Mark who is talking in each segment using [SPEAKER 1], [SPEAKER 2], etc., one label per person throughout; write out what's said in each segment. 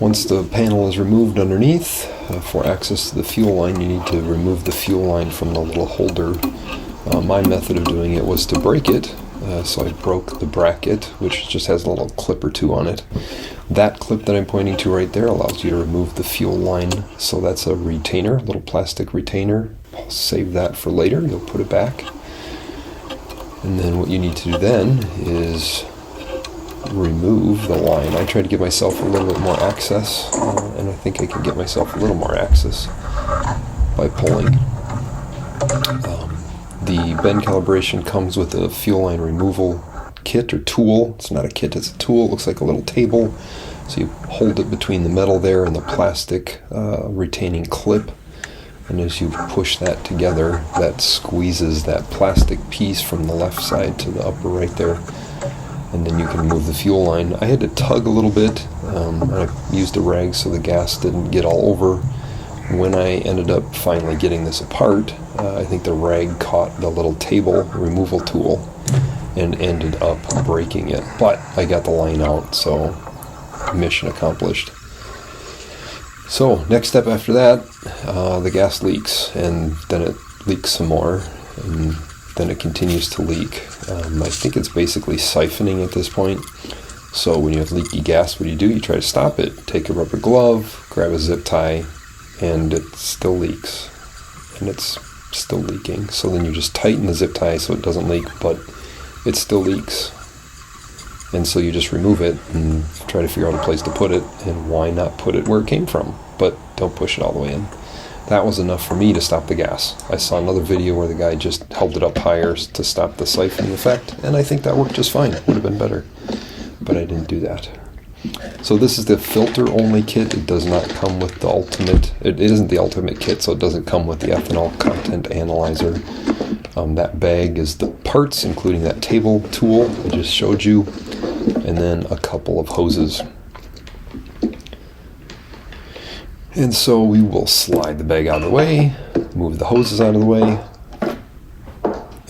[SPEAKER 1] Once the panel is removed underneath, for access to the fuel line, you need to remove the fuel line from the little holder. My method of doing it was to break it. So I broke the bracket, which just has a little clip or two on it. That clip that I'm pointing to right there allows you to remove the fuel line. So that's a retainer, a little plastic retainer. I'll save that for later. You'll put it back. And then what you need to do then is remove the line. I tried to give myself a little bit more access, and I think I can get myself a little more access by pulling. The bend calibration comes with a fuel line removal kit or tool. It's not a kit, it's a tool. It looks like a little table. So you hold it between the metal there and the plastic retaining clip. And as you push that together, that squeezes that plastic piece from the left side to the upper right there. And then you can remove the fuel line. I had to tug a little bit. I used a rag so the gas didn't get all over. When I ended up finally getting this apart, I think the rag caught the little table removal tool and ended up breaking it. But I got the line out, so mission accomplished. So next step after that, the gas leaks, and then it leaks some more, and then it continues to leak. I think it's basically siphoning at this point. So when you have leaky gas, what do? You try to stop it. Take a rubber glove, grab a zip tie, and it still leaks. And it's still leaking. So then you just tighten the zip tie so it doesn't leak, but it still leaks. And so you just remove it and try to figure out a place to put it, and why not put it where it came from? But don't push it all the way in. That was enough for me to stop the gas. I saw another video where the guy just held it up higher to stop the siphoning effect, and I think that worked just fine. Would have been better, but I didn't do that. So this is the filter only kit. It does not come with the ultimate. It isn't the ultimate kit, so it doesn't come with the ethanol content analyzer. That bag is the parts, including that table tool I just showed you, and then a couple of hoses. And so we will slide the bag out of the way, move the hoses out of the way,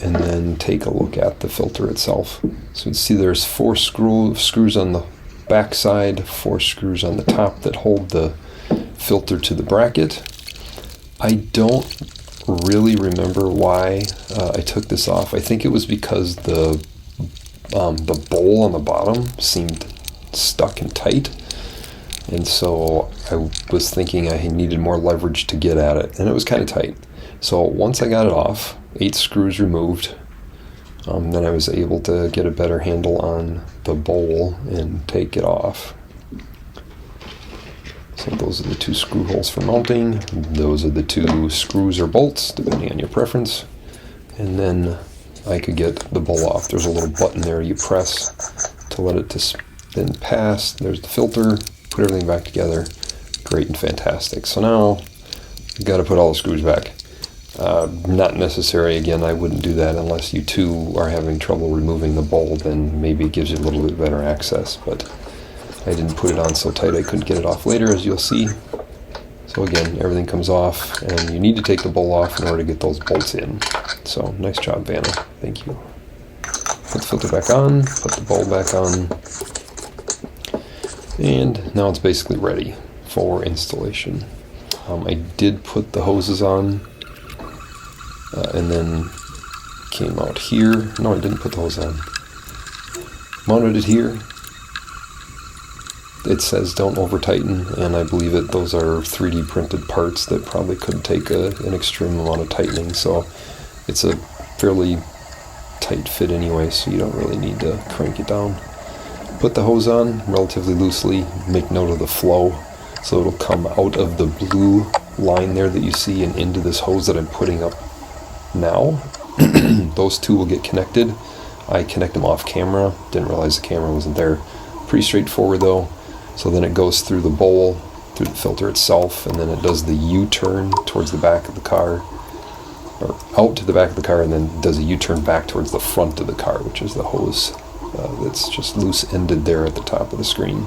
[SPEAKER 1] and then take a look at the filter itself. So you can see there's 4 screws on the back side, 4 screws on the top that hold the filter to the bracket. I don't really remember why I took this off. I think it was because the bowl on the bottom seemed stuck and tight. And so I was thinking I needed more leverage to get at it, and it was kind of tight. So once I got it off, 8 screws removed, then I was able to get a better handle on the bowl and take it off. So those are the 2 screw holes for mounting. Those are the 2 screws or bolts, depending on your preference. And then I could get the bowl off. There's a little button there you press to let it spin past. There's the filter. Put everything back together. Great and fantastic. So now you've got to put all the screws back. Not necessary. Again, I wouldn't do that unless you too are having trouble removing the bowl. Then maybe it gives you a little bit better access. But I didn't put it on so tight I couldn't get it off later, as you'll see. So again, everything comes off, and you need to take the bowl off in order to get those bolts in. So nice job, Vanna. Thank you. Put the filter back on. Put the bowl back on. And now it's basically ready for installation. I did put the hoses on, and then came out here. No, I didn't put the hose on. Mounted it here. It says don't over tighten, and I believe that those are 3D printed parts that probably could take an extreme amount of tightening. So it's a fairly tight fit anyway, so you don't really need to crank it down. Put the hose on relatively loosely, make note of the flow, so it'll come out of the blue line there that you see and into this hose that I'm putting up now. Those 2 will get connected. I connect them off camera, didn't realize the camera wasn't there. Pretty straightforward though. So then it goes through the bowl, through the filter itself, and then it does the U-turn towards the back of the car, or out to the back of the car, and then does a U-turn back towards the front of the car, which is the hose that's just loose-ended there at the top of the screen.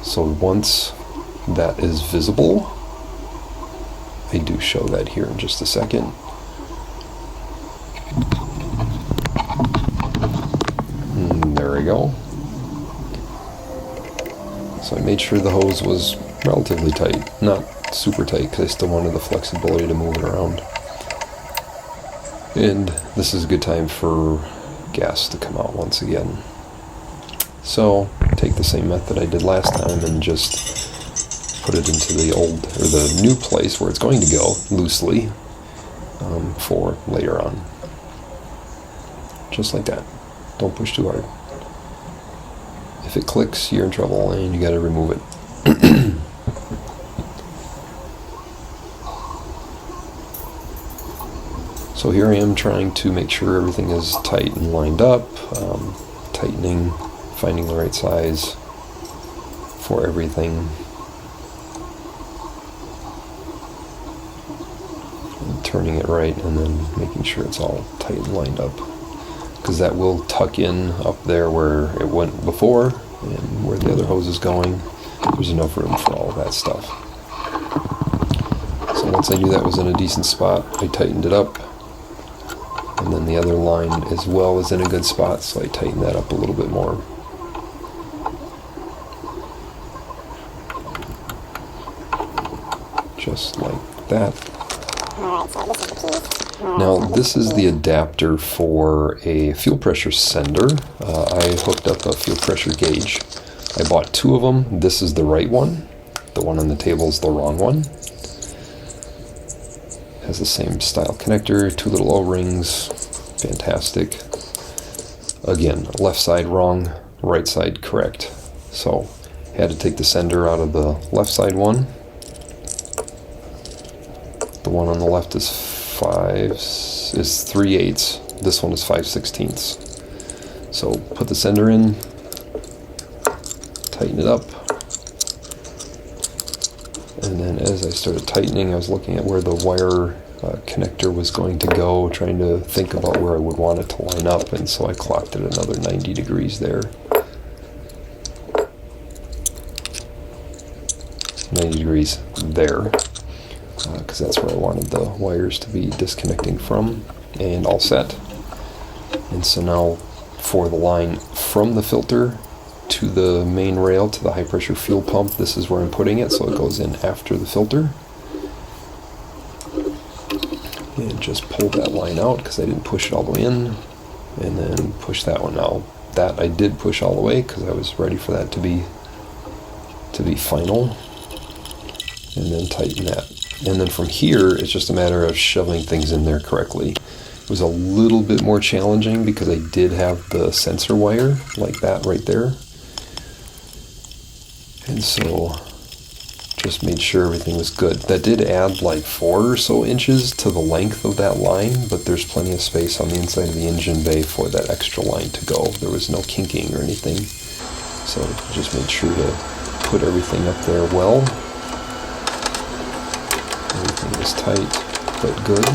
[SPEAKER 1] So once that is visible, I do show that here in just a second. And there we go. So I made sure the hose was relatively tight, not super tight because I still wanted the flexibility to move it around. And this is a good time for gas to come out once again. So take the same method I did last time and just put it into the old or the new place where it's going to go loosely for later on. Just like that. Don't push too hard. If it clicks, you're in trouble and you got to remove it. So here I am trying to make sure everything is tight and lined up, tightening, finding the right size for everything. And turning it right and then making sure it's all tight and lined up. Because that will tuck in up there where it went before and where the other hose is going. There's enough room for all of that stuff. So once I knew that was in a decent spot, I tightened it up. And then the other line as well is in a good spot, so I tighten that up a little bit more. Just like that.
[SPEAKER 2] Alright, so this is the key.
[SPEAKER 1] Now this is the adapter for a fuel pressure sender. I hooked up a fuel pressure gauge. I bought 2 of them. This is the right one. The one on the table is the wrong one. Has the same style connector, 2 little O-rings, fantastic. Again, left side wrong, right side correct. So, had to take the sender out of the left side one. The one on the left is 3/8. This one is 5/16. So, put the sender in, tighten it up. And then as I started tightening, I was looking at where the wire connector was going to go, trying to think about where I would want it to line up, and so I clocked it another 90 degrees there. 90 degrees there, because that's where I wanted the wires to be disconnecting from, and all set. And so now for the line from the filter to the main rail to the high pressure fuel pump, this is where I'm putting it, so it goes in after the filter. And just pull that line out because I didn't push it all the way in, and then push that one out. That I did push all the way because I was ready for that to be final, and then tighten that. And then from here it's just a matter of shoving things in there correctly. It was a little bit more challenging because I did have the sensor wire like that right there. And so just made sure everything was good. That did add like 4 or so inches to the length of that line, but there's plenty of space on the inside of the engine bay for that extra line to go. There was no kinking or anything. So just made sure to put everything up there well. Everything was tight, but good.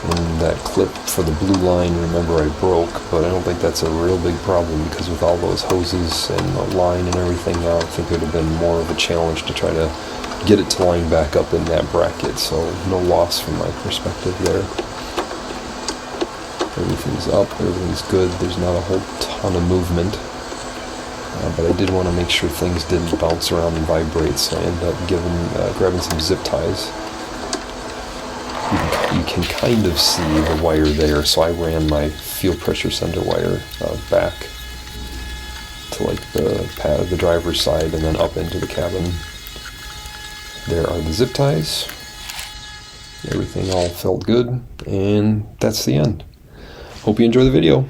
[SPEAKER 1] And that clip for the blue line, remember I broke, but I don't think that's a real big problem because with all those hoses and the line and everything now, I think it would have been more of a challenge to try to get it to line back up in that bracket, so no loss from my perspective there. Everything's up, everything's good, there's not a whole ton of movement, but I did want to make sure things didn't bounce around and vibrate, so I ended up grabbing some zip ties. You can kind of see the wire there, so I ran my fuel pressure sender wire back to like the pad of the driver's side and then up into the cabin. There are the zip ties. Everything all felt good, and that's the end. Hope you enjoy the video.